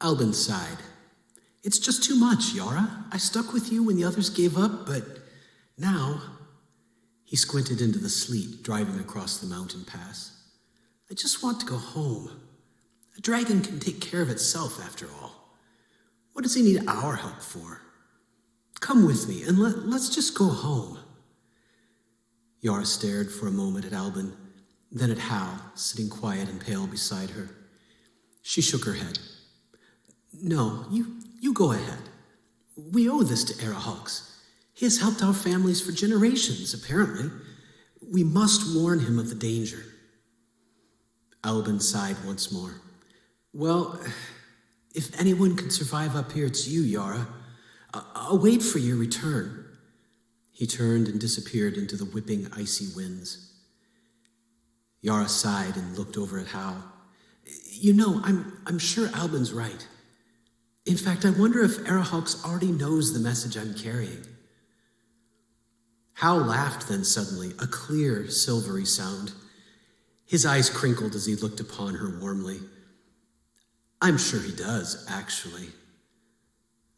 Albin sighed. It's just too much, Yara. I stuck with you when the others gave up, but now... He squinted into the sleet, driving across the mountain pass. I just want to go home. A dragon can take care of itself, after all. What does he need our help for? Come with me, and let's just go home. Yara stared for a moment at Albin, then at Hal, sitting quiet and pale beside her. She shook her head. No, you go ahead. We owe this to Erahulks. He has helped our families for generations, apparently. We must warn him of the danger. Albin sighed once more. Well, if anyone can survive up here, it's you, Yara. I'll wait for your return. He turned and disappeared into the whipping, icy winds. Yara sighed and looked over at Hal. You know, I'm sure Albin's right. In fact, I wonder if Erahulks already knows the message I'm carrying. Hal laughed then suddenly, a clear, silvery sound. His eyes crinkled as he looked upon her warmly. I'm sure he does, actually.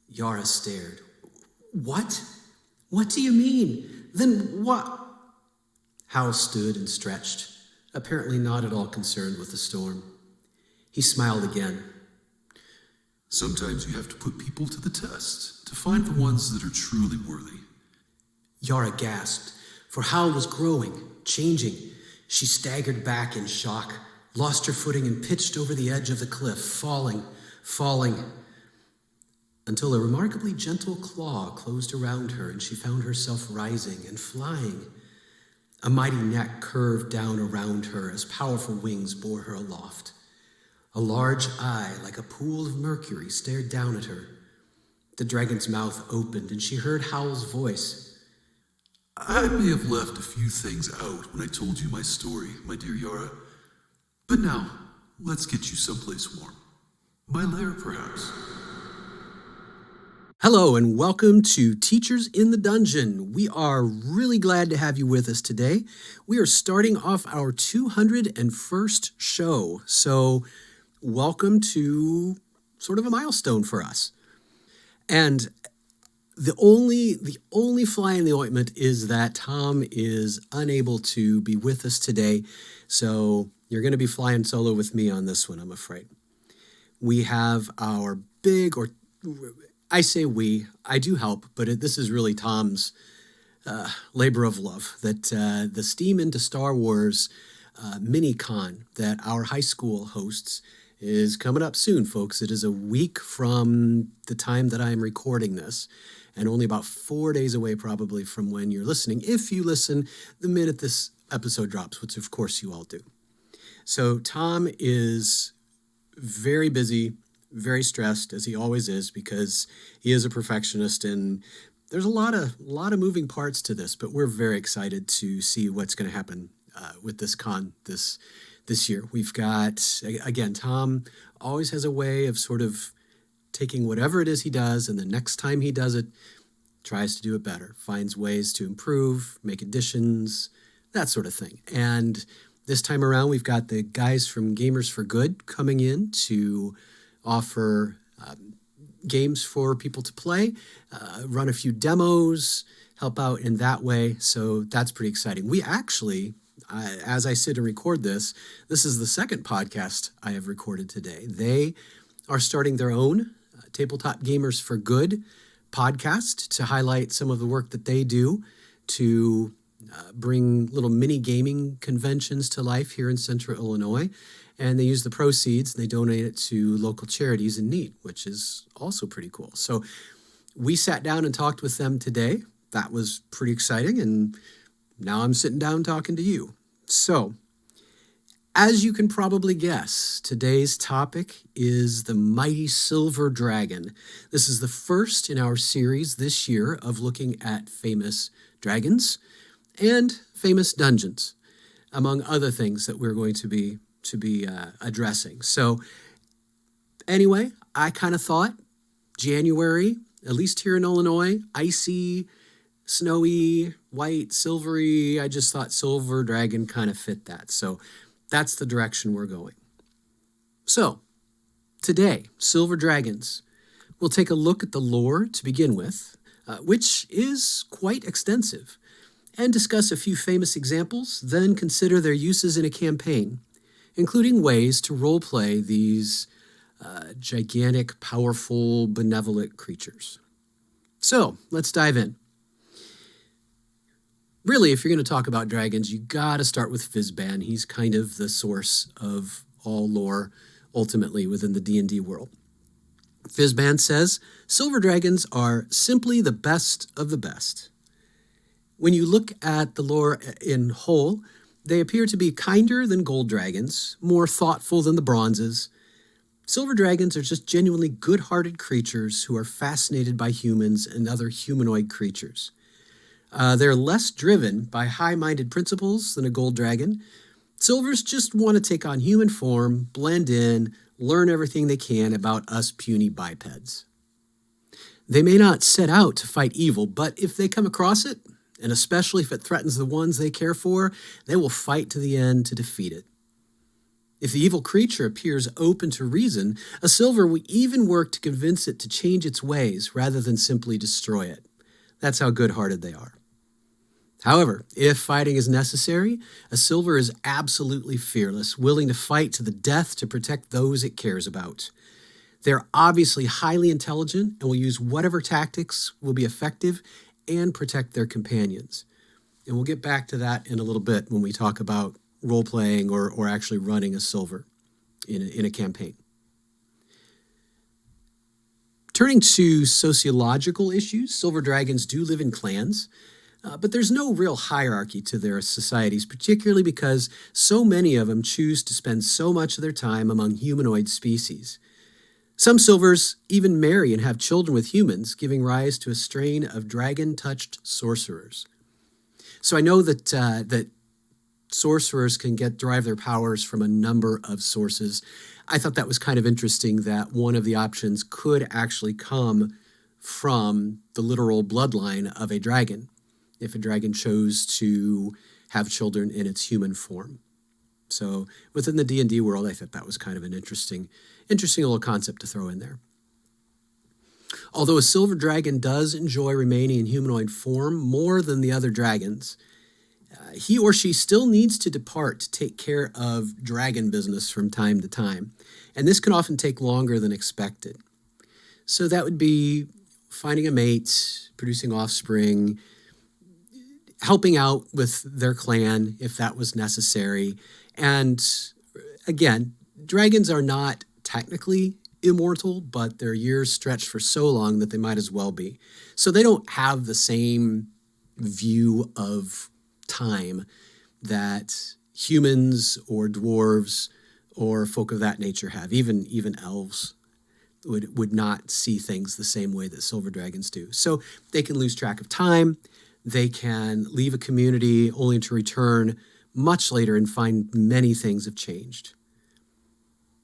Yara stared. What? What do you mean? Then what? Hal stood and stretched, apparently not at all concerned with the storm. He smiled again. Sometimes you have to put people to the test, to find the ones that are truly worthy. Yara gasped, for Hal was growing, changing. She staggered back in shock, lost her footing and pitched over the edge of the cliff, falling, until a remarkably gentle claw closed around her and she found herself rising and flying. A mighty neck curved down around her as powerful wings bore her aloft. A large eye, like a pool of mercury, stared down at her. The dragon's mouth opened and she heard Hal's voice. I may have left a few things out when I told you my story, my dear Yara. But now, let's get you someplace warm. My lair, perhaps. Hello and welcome to Teachers in the Dungeon. We are really glad to have you with us today. We are starting off our 201st show, so welcome to sort of a milestone for us. And the only fly in the ointment is that Tom is unable to be with us today, so you're going to be flying solo with me on this one, I'm afraid. We have our big, or I say we, I do help, but this is really Tom's labor of love, that the Steam into Star Wars mini-con that our high school hosts is coming up soon, folks. It is a week from the time that I am recording this, and only about 4 days away probably from when you're listening, if you listen the minute this episode drops, which of course you all do. So Tom is very busy, very stressed, as he always is, because he is a perfectionist, and there's a lot of moving parts to this, but we're very excited to see what's going to happen with this con this year. We've got, again, Tom always has a way of sort of taking whatever it is he does, and the next time he does it, tries to do it better, finds ways to improve, make additions, that sort of thing. And this time around, we've got the guys from Gamers for Good coming in to offer games for people to play, run a few demos, help out in that way. So that's pretty exciting. We actually, as I sit and record this is the second podcast I have recorded today. They are starting their own Tabletop Gamers for Good podcast to highlight some of the work that they do to bring little mini gaming conventions to life here in Central Illinois. And they use the proceeds and they donate it to local charities in need, which is also pretty cool. So we sat down and talked with them today. That was pretty exciting. And now I'm sitting down talking to you. So as you can probably guess, today's topic is the mighty silver dragon. This is the first in our series this year of looking at famous dragons and famous dungeons, among other things that we're going to be addressing. So anyway, I kind of thought January, at least here in Illinois, icy, snowy, white, silvery. I just thought silver dragon kind of fit that. So that's the direction we're going. So Today, Silver Dragons. We'll take a look at the lore to begin with, which is quite extensive, and discuss a few famous examples, then consider their uses in a campaign, including ways to roleplay these gigantic, powerful, benevolent creatures. So, let's dive in. Really, if you're going to talk about dragons, you got to start with Fizban. He's kind of the source of all lore, ultimately, within the D&D world. Fizban says, silver dragons are simply the best of the best. When you look at the lore in whole, they appear to be kinder than gold dragons, more thoughtful than the bronzes. Silver dragons are just genuinely good-hearted creatures who are fascinated by humans and other humanoid creatures. They're less driven by high-minded principles than a gold dragon. Silvers just want to take on human form, blend in, learn everything they can about us puny bipeds. They may not set out to fight evil, but if they come across it, and especially if it threatens the ones they care for, they will fight to the end to defeat it. If the evil creature appears open to reason, a silver will even work to convince it to change its ways rather than simply destroy it. That's how good-hearted they are. However, if fighting is necessary, a silver is absolutely fearless, willing to fight to the death to protect those it cares about. They're obviously highly intelligent and will use whatever tactics will be effective and protect their companions. And we'll get back to that in a little bit when we talk about role-playing or actually running a silver in a campaign. Turning to sociological issues, silver dragons do live in clans. But there's no real hierarchy to their societies, particularly because so many of them choose to spend so much of their time among humanoid species. Some silvers even marry and have children with humans, giving rise to a strain of dragon-touched sorcerers. So I know that sorcerers can derive their powers from a number of sources. I thought that was kind of interesting that one of the options could actually come from the literal bloodline of a dragon, if a dragon chose to have children in its human form. So within the D&D world, I thought that was kind of an interesting little concept to throw in there. Although a silver dragon does enjoy remaining in humanoid form more than the other dragons, he or she still needs to depart to take care of dragon business from time to time. And this can often take longer than expected. So that would be finding a mate, producing offspring, helping out with their clan if that was necessary. And again, dragons are not technically immortal, but their years stretch for so long that they might as well be. So they don't have the same view of time that humans or dwarves or folk of that nature have. Even elves would not see things the same way that silver dragons do. So they can lose track of time. They can leave a community only to return much later and find many things have changed.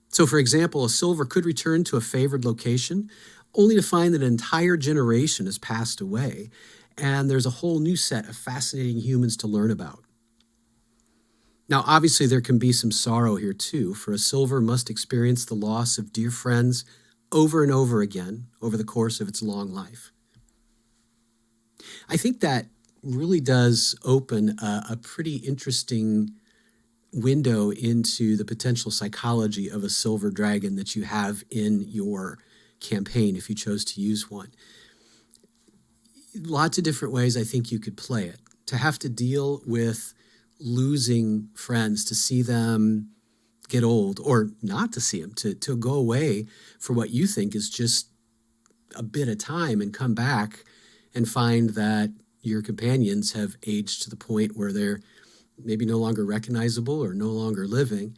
So, for example, a silver could return to a favored location only to find that an entire generation has passed away, and there's a whole new set of fascinating humans to learn about. Now, obviously, there can be some sorrow here too, for a silver must experience the loss of dear friends over and over again over the course of its long life. I think that really does open a pretty interesting window into the potential psychology of a silver dragon that you have in your campaign if you chose to use one. Lots of different ways I think you could play it. To have to deal with losing friends, to see them get old, or not to see them, to go away for what you think is just a bit of time and come back and find that your companions have aged to the point where they're maybe no longer recognizable or no longer living.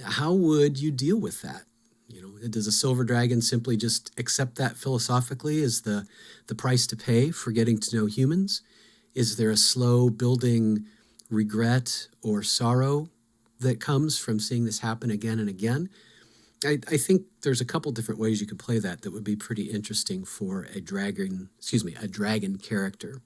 How would you deal with that? Does a silver dragon simply just accept that philosophically as the price to pay for getting to know humans? Is there a slow building regret or sorrow that comes from seeing this happen again and again? I think there's a couple different ways you could play that would be pretty interesting for a dragon character.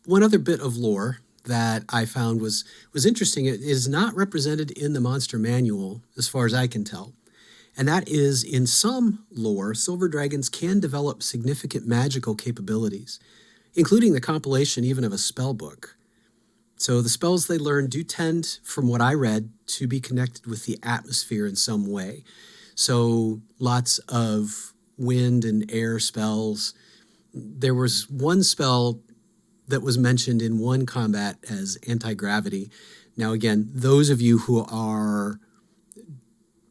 One other bit of lore that I found was interesting. It is not represented in the monster manual, as far as I can tell. And that is, in some lore, silver dragons can develop significant magical capabilities, including the compilation even of a spell book. So the spells they learn do tend, from what I read, to be connected with the atmosphere in some way. So lots of wind and air spells. There was one spell that was mentioned in one combat as anti-gravity. Now, again, those of you who are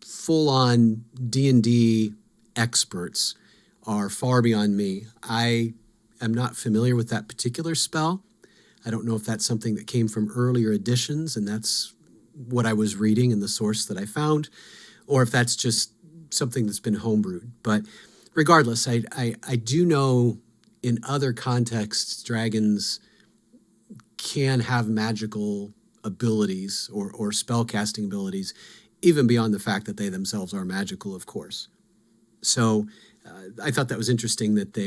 full-on D&D experts are far beyond me. I am not familiar with that particular spell. I don't know if that's something that came from earlier editions, and that's what I was reading in the source that I found, or if that's just something that's been homebrewed. But regardless, I do know in other contexts, dragons can have magical abilities or spell casting abilities, even beyond the fact that they themselves are magical, of course. So I thought that was interesting that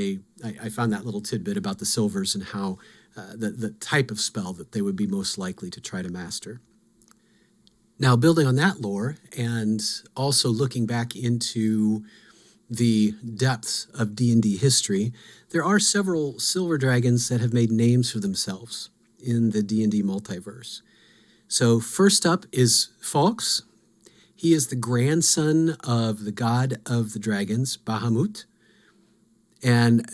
I found that little tidbit about the silvers and how the type of spell that they would be most likely to try to master. Now, building on that lore and also looking back into the depths of D&D history, there are several silver dragons that have made names for themselves in the D&D multiverse. So first up is Falx. He is the grandson of the god of the dragons, Bahamut. And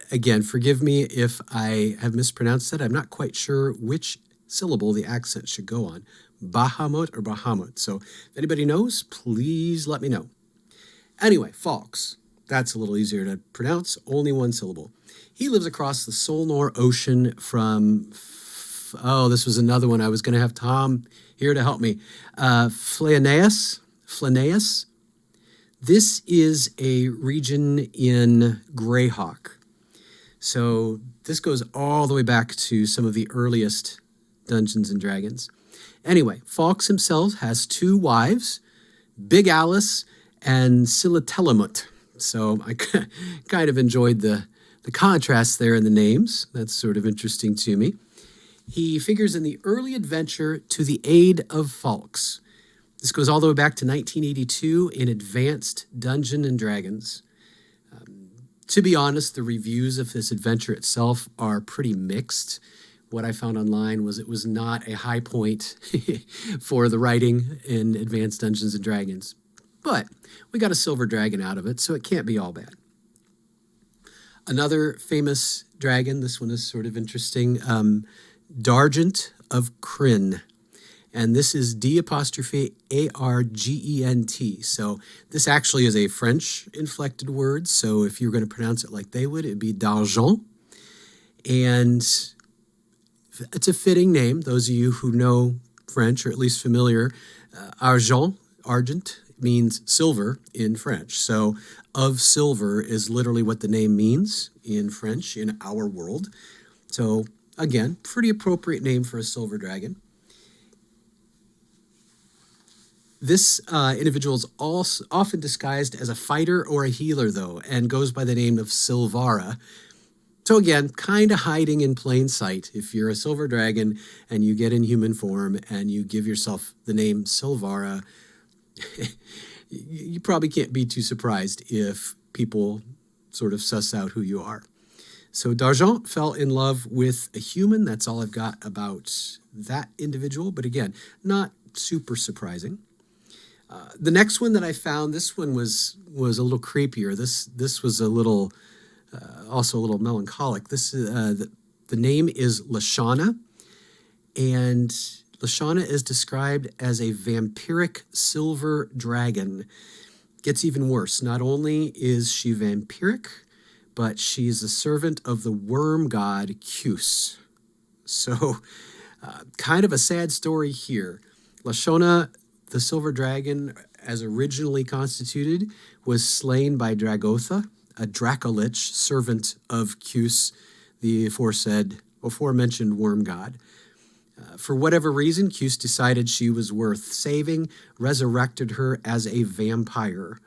again, forgive me if I have mispronounced that. I'm not quite sure which syllable the accent should go on, Bahamut or Bahamut. So if anybody knows, please let me know. Anyway, Falx. That's a little easier to pronounce, only one syllable. He lives across the Solnor Ocean from, this was another one. I was going to have Tom here to help me. Fleneus. This is a region in Greyhawk. So this goes all the way back to some of the earliest Dungeons and Dragons. Anyway, Falx himself has two wives, Big Alice and Silatelamut. So I kind of enjoyed the contrast there in the names. That's sort of interesting to me. He figures in the early adventure To the Aid of Falx. This goes all the way back to 1982 in Advanced Dungeons and Dragons. To be honest, the reviews of this adventure itself are pretty mixed. What I found online was it was not a high point for the writing in Advanced Dungeons and Dragons. But we got a silver dragon out of it, so it can't be all bad. Another famous dragon, this one is sort of interesting, Dargent of Kryn. And this is D''Argent. So this actually is a French-inflected word. So if you're going to pronounce it like they would, it'd be d'argent. And it's a fitting name. Those of you who know French, or at least familiar, argent, means silver in French. So of silver is literally what the name means in French in our world. So again, pretty appropriate name for a silver dragon. This individual is also often disguised as a fighter or a healer, though, and goes by the name of Silvara. So again, kind of hiding in plain sight. If you're a silver dragon and you get in human form and you give yourself the name Silvara, you probably can't be too surprised if people sort of suss out who you are. So Dargent fell in love with a human. That's all I've got about that individual. But again, not super surprising. The next one that I found, this one was a little creepier. This was a little, also a little melancholic. This the name is Lashana, and Lashana is described as a vampiric silver dragon. Gets even worse. Not only is she vampiric, but she's a servant of the worm god Cuse. So, kind of a sad story here. Lashana, the silver dragon, as originally constituted, was slain by Dragotha, a Dracolich, servant of Cuse, the aforementioned worm god. For whatever reason, Cuse decided she was worth saving, resurrected her as a vampire.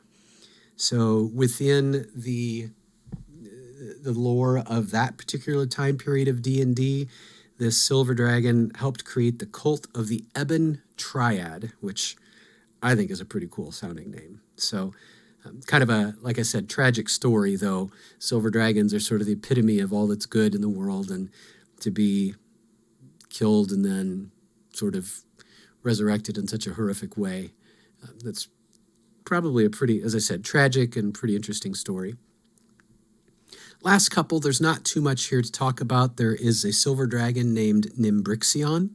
So within the lore of that particular time period of D&D, This silver dragon helped create the cult of the Ebon Triad, which I think is a pretty cool sounding name. So, kind of a, like I said, tragic story, though. Silver dragons are sort of the epitome of all that's good in the world, and to be killed and then sort of resurrected in such a horrific way, that's probably a pretty, as I said, tragic and pretty interesting story. Last couple, there's not too much here to talk about. There is a silver dragon named Nimbrixion,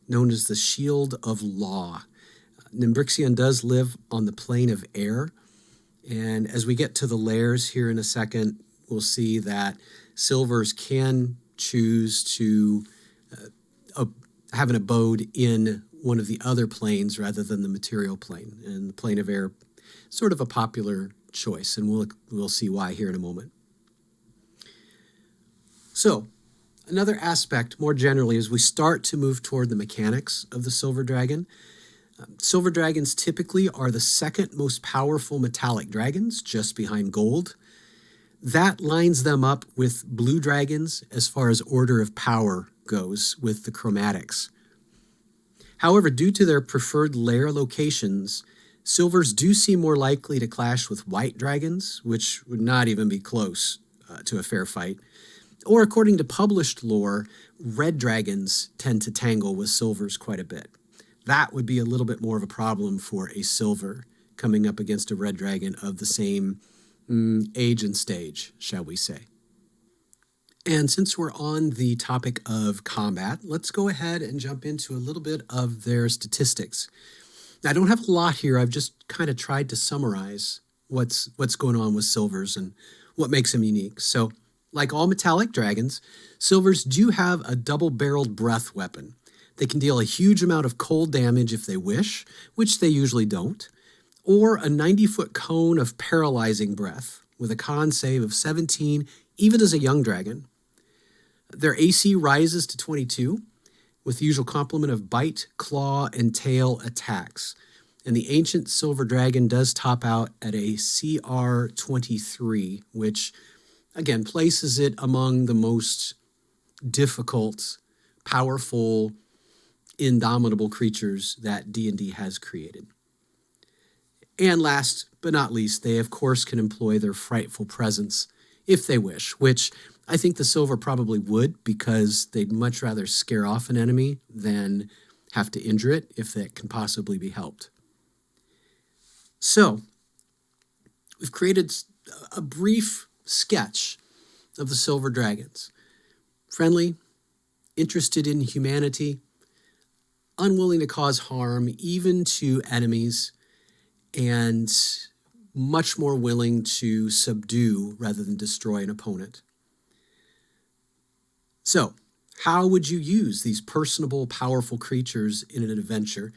known as the Shield of Law. Nimbrixion does live on the plane of air, and as we get to the layers here in a second, we'll see that silvers can choose to have an abode in one of the other planes rather than the material plane. And the plane of air, sort of a popular choice, and we'll see why here in a moment. So, another aspect more generally as we start to move toward the mechanics of the silver dragon. Silver dragons typically are the second most powerful metallic dragons, just behind gold. That lines them up with blue dragons as far as order of power goes with the chromatics. However, due to their preferred lair locations, silvers do seem more likely to clash with white dragons, which would not even be close to a fair fight. Or according to published lore, red dragons tend to tangle with silvers quite a bit. That would be a little bit more of a problem for a silver coming up against a red dragon of the same age and stage, shall we say. And since we're on the topic of combat, let's go ahead and jump into a little bit of their statistics. Now, I don't have a lot here. I've just kind of tried to summarize what's going on with silvers and what makes them unique. So, like all metallic dragons, silvers do have a double-barreled breath weapon. They can deal a huge amount of cold damage if they wish, which they usually don't, or a 90-foot cone of paralyzing breath with a con save of 17, even as a young dragon. Their AC rises to 22, with the usual complement of bite, claw, and tail attacks. And the ancient silver dragon does top out at a CR 23, which again places it among the most difficult, powerful, indomitable creatures that D&D has created. And last but not least, they of course can employ their frightful presence if they wish, which I think the silver probably would, because they'd much rather scare off an enemy than have to injure it if that can possibly be helped. So, we've created a brief sketch of the silver dragons. Friendly, interested in humanity, unwilling to cause harm even to enemies, and much more willing to subdue rather than destroy an opponent. So, how would you use these personable, powerful creatures in an adventure?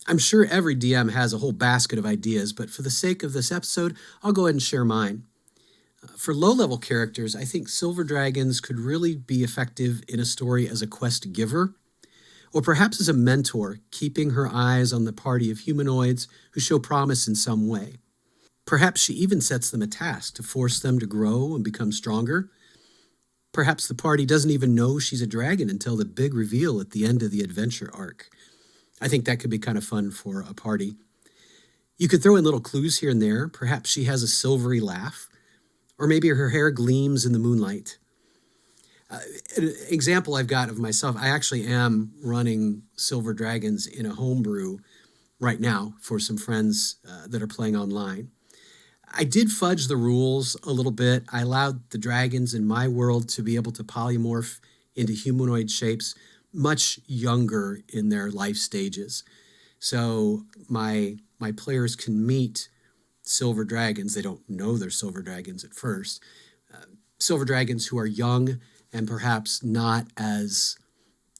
I'm sure every DM has a whole basket of ideas, but for the sake of this episode, I'll go ahead and share mine. For low-level characters, I think silver dragons could really be effective in a story as a quest giver, or perhaps as a mentor, keeping her eyes on the party of humanoids who show promise in some way. Perhaps she even sets them a task to force them to grow and become stronger. Perhaps the party doesn't even know she's a dragon until the big reveal at the end of the adventure arc. I think that could be kind of fun for a party. You could throw in little clues here and there. Perhaps she has a silvery laugh, or maybe her hair gleams in the moonlight. An example I've got of myself, I actually am running silver dragons in a homebrew right now for some friends that are playing online. I did fudge the rules a little bit. I allowed the dragons in my world to be able to polymorph into humanoid shapes much younger in their life stages. So my players can meet silver dragons. They don't know they're silver dragons at first. Silver dragons who are young and perhaps not as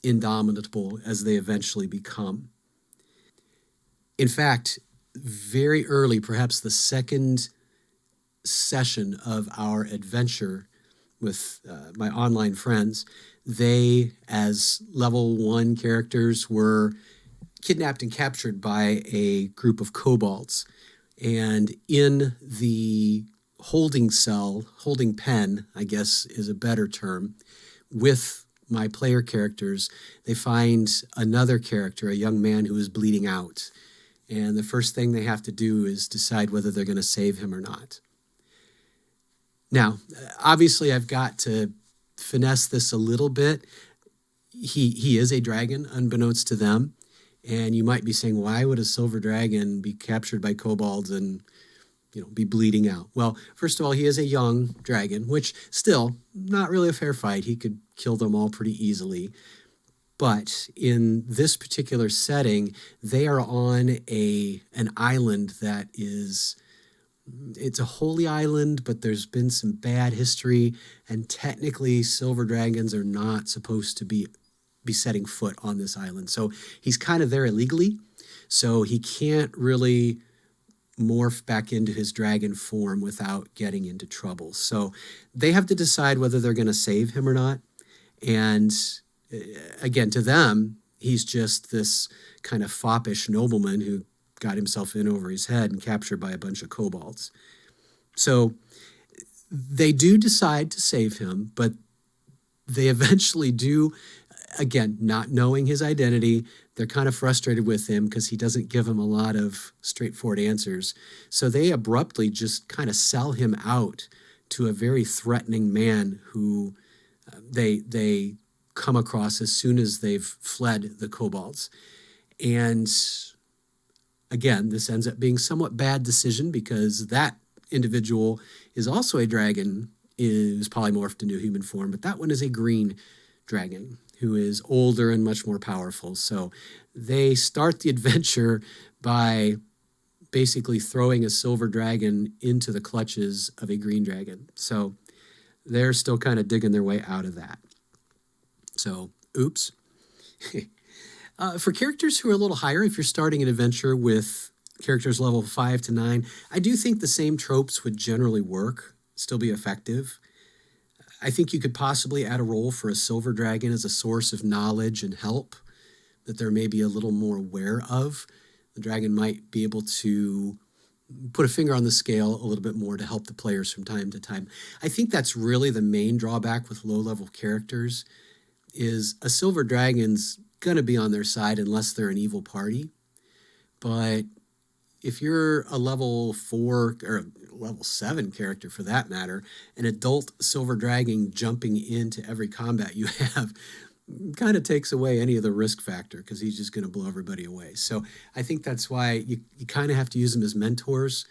indomitable as they eventually become. In fact, very early, perhaps the second session of our adventure with my online friends, they, as level 1 characters, were kidnapped and captured by a group of kobolds. And in the holding cell, holding pen, I guess is a better term, with my player characters, they find another character, a young man who is bleeding out. And the first thing they have to do is decide whether they're going to save him or not. Now, obviously, I've got to finesse this a little bit. He is a dragon, unbeknownst to them. And you might be saying, why would a silver dragon be captured by kobolds and be bleeding out? Well, first of all, he is a young dragon, which still not really a fair fight. He could kill them all pretty easily. But in this particular setting, they are on an island that it's a holy island, but there's been some bad history, and technically silver dragons are not supposed to be setting foot on this island. So he's kind of there illegally, so he can't really morph back into his dragon form without getting into trouble. So they have to decide whether they're going to save him or not. And again, to them, he's just this kind of foppish nobleman who got himself in over his head and captured by a bunch of kobolds. So they do decide to save him, but they eventually do, again, not knowing his identity. They're kind of frustrated with him because he doesn't give them a lot of straightforward answers. So they abruptly just kind of sell him out to a very threatening man who they come across as soon as they've fled the kobolds. And again, this ends up being a somewhat bad decision because that individual is also a dragon, is polymorphed into human form, but that one is a green dragon who is older and much more powerful. So they start the adventure by basically throwing a silver dragon into the clutches of a green dragon. So they're still kind of digging their way out of that. So, oops. For characters who are a little higher, if you're starting an adventure with characters level 5 to 9, I do think the same tropes would generally work, still be effective. I think you could possibly add a role for a silver dragon as a source of knowledge and help that they're maybe a little more aware of. The dragon might be able to put a finger on the scale a little bit more to help the players from time to time. I think that's really the main drawback with low-level characters, is a silver dragon's going to be on their side unless they're an evil party. But if you're a level 4 or level 7 character for that matter, an adult silver dragon jumping into every combat you have kind of takes away any of the risk factor because he's just going to blow everybody away. So I think that's why you kind of have to use them as mentors.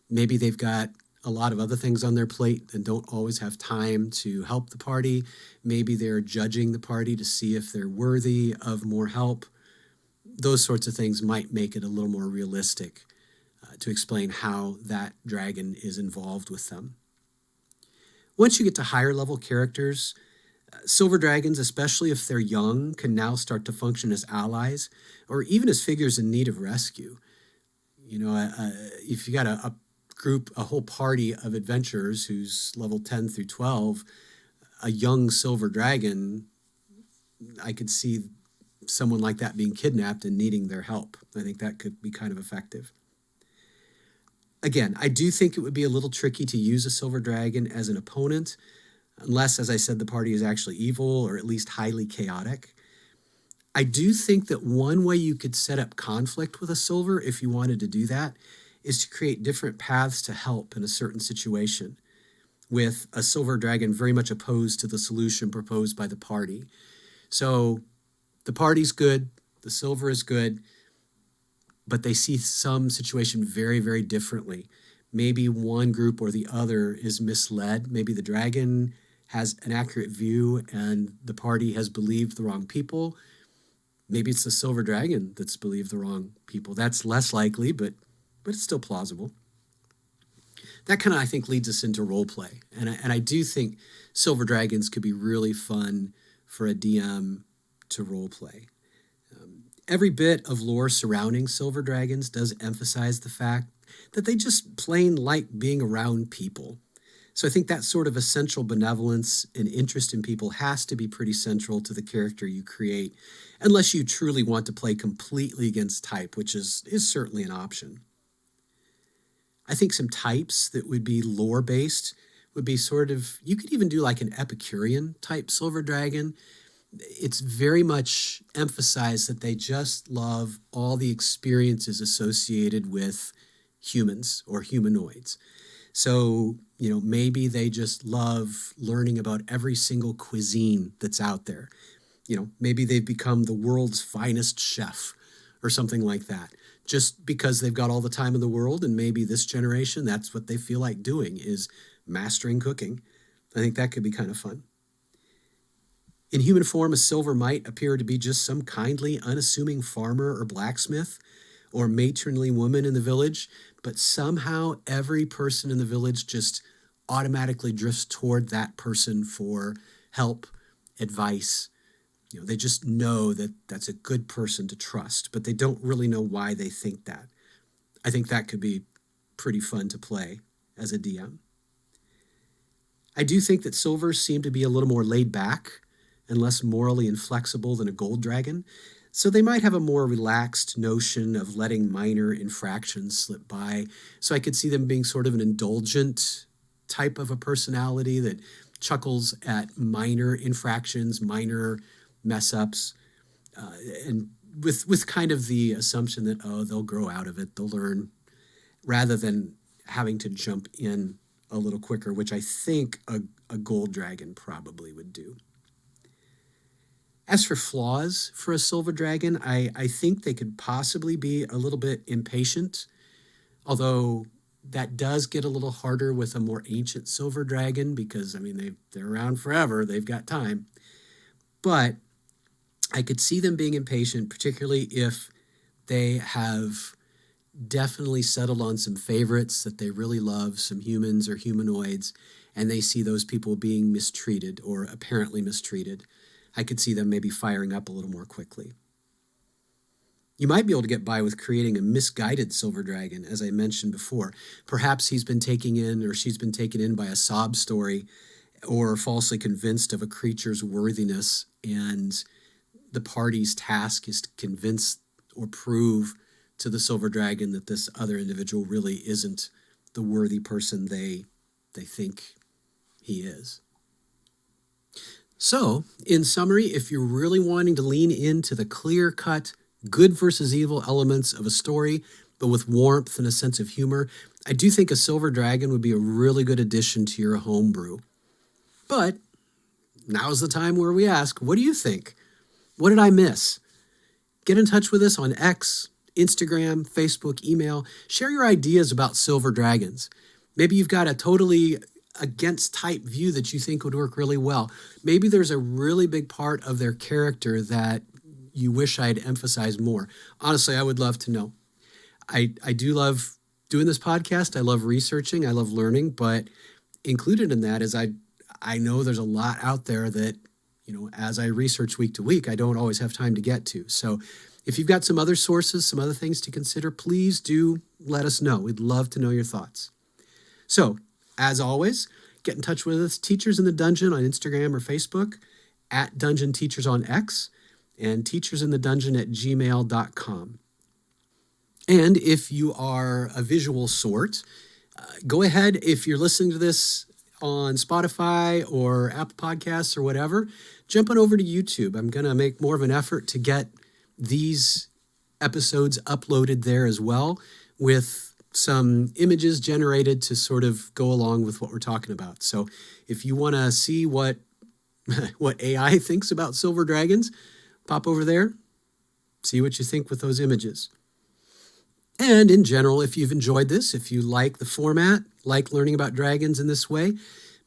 Maybe they've got a lot of other things on their plate and don't always have time to help the party. Maybe they're judging the party to see if they're worthy of more help. Those sorts of things might make it a little more realistic to explain how that dragon is involved with them. Once you get to higher level characters, silver dragons, especially if they're young, can now start to function as allies or even as figures in need of rescue. If you got a group, a whole party of adventurers who's level 10 through 12, a young silver dragon, I could see someone like that being kidnapped and needing their help. I think that could be kind of effective. Again, I do think it would be a little tricky to use a silver dragon as an opponent, unless, as I said, the party is actually evil or at least highly chaotic. I do think that one way you could set up conflict with a silver, if you wanted to do that, is to create different paths to help in a certain situation, with a silver dragon very much opposed to the solution proposed by the party. So the party's good, the silver is good, but they see some situation very, very differently. Maybe one group or the other is misled. Maybe the dragon has an accurate view and the party has believed the wrong people. Maybe it's the silver dragon that's believed the wrong people. That's less likely, but it's still plausible. That kind of, I think, leads us into role play. And I do think silver dragons could be really fun for a DM to role play. Every bit of lore surrounding silver dragons does emphasize the fact that they just plain like being around people. So I think that sort of essential benevolence and interest in people has to be pretty central to the character you create, unless you truly want to play completely against type, which is certainly an option. I think some types that would be lore-based would be sort of, you could even do like an Epicurean type silver dragon, it's very much emphasized that they just love all the experiences associated with humans or humanoids. So, maybe they just love learning about every single cuisine that's out there. Maybe they've become the world's finest chef or something like that, just because they've got all the time in the world. And maybe this generation, that's what they feel like doing, is mastering cooking. I think that could be kind of fun. In human form, a silver might appear to be just some kindly, unassuming farmer or blacksmith or matronly woman in the village, but somehow every person in the village just automatically drifts toward that person for help, advice. They just know that that's a good person to trust, but they don't really know why they think that. I think that could be pretty fun to play as a DM. I do think that silvers seem to be a little more laid back and less morally inflexible than a gold dragon, so they might have a more relaxed notion of letting minor infractions slip by. So I could see them being sort of an indulgent type of a personality that chuckles at minor infractions, minor mess-ups, and with kind of the assumption that, they'll grow out of it, they'll learn, rather than having to jump in a little quicker, which I think a gold dragon probably would do. As for flaws for a silver dragon, I think they could possibly be a little bit impatient, although that does get a little harder with a more ancient silver dragon because, they're around forever. They've got time. But I could see them being impatient, particularly if they have definitely settled on some favorites that they really love, some humans or humanoids, and they see those people being mistreated or apparently mistreated. I could see them maybe firing up a little more quickly. You might be able to get by with creating a misguided silver dragon, as I mentioned before. Perhaps he's been taken in or she's been taken in by a sob story or falsely convinced of a creature's worthiness, and the party's task is to convince or prove to the silver dragon that this other individual really isn't the worthy person they think he is. So, in summary, if you're really wanting to lean into the clear-cut good versus evil elements of a story, but with warmth and a sense of humor, I do think a silver dragon would be a really good addition to your homebrew. But now's the time where we ask, what do you think? What did I miss? Get in touch with us on X, Instagram, Facebook, email. Share your ideas about silver dragons. Maybe you've got a totally against type view that you think would work really well. Maybe there's a really big part of their character that you wish I had emphasized more. Honestly, I would love to know. I do love doing this podcast. I love researching. I love learning. But included in that is I know there's a lot out there that, as I research week to week, I don't always have time to get to. So if you've got some other sources, some other things to consider, please do let us know. We'd love to know your thoughts. So, as always, get in touch with us, Teachers in the Dungeon on Instagram or Facebook, at Dungeon Teachers on X, and teachersinthedungeon@gmail.com. And if you are a visual sort, go ahead, if you're listening to this on Spotify or Apple Podcasts or whatever, jump on over to YouTube. I'm going to make more of an effort to get these episodes uploaded there as well, with some images generated to sort of go along with what we're talking about. So if you want to see what AI thinks about silver dragons, pop over there, see what you think with those images. And in general, if you've enjoyed this, if you like the format, like learning about dragons in this way,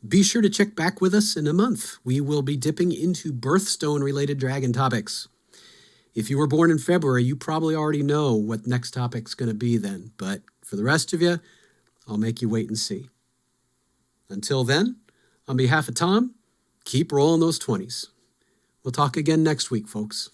be sure to check back with us in a month. We will be dipping into birthstone-related dragon topics. If you were born in February, you probably already know what next topic's going to be then. But for the rest of you, I'll make you wait and see. Until then, on behalf of Tom, keep rolling those 20s. We'll talk again next week, folks.